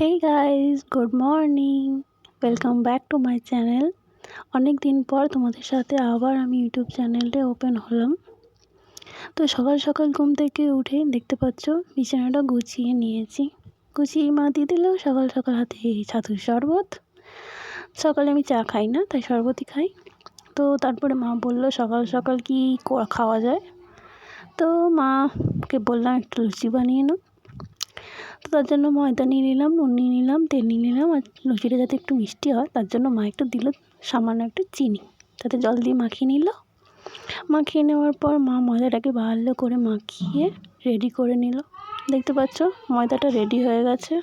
Hey guys, good morning. Welcome back to my channel. অনেক দিন পর তোমাদের সাথে আবার আমি ইউটিউব চ্যানেলটা ওপেন হলাম। তো সকাল সকাল ঘুম থেকে উঠে দেখতে পাচ্ছ বিছানাটা গুছিয়ে নিয়েছি। গুছিয়ে মা দিয়ে দিল সকাল সকাল হাতে ছাতুর শরবত। সকালে আমি চা খাই না, তাই শরবতই খাই। তো তারপরে মা বলল সকাল সকাল কি খাওয়া যায়। তো মাকে বললাম একটু লুচি বানিয়ে নাও। তো তার জন্য ময়দা নিয়ে নিলাম, নুন নিয়ে নিলাম, তেল নিয়ে নিলাম, আর লুচিটা যাতে একটু মিষ্টি হয় তার জন্য মা একটু দিল সামান্য একটু চিনি, তাতে জল দিয়ে মাখিয়ে নিল। মাখিয়ে নেওয়ার পর মা ময়দাটাকে ভালো করে মাখিয়ে রেডি করে নিল। দেখতে পাচ্ছ ময়দাটা রেডি হয়ে গেছে।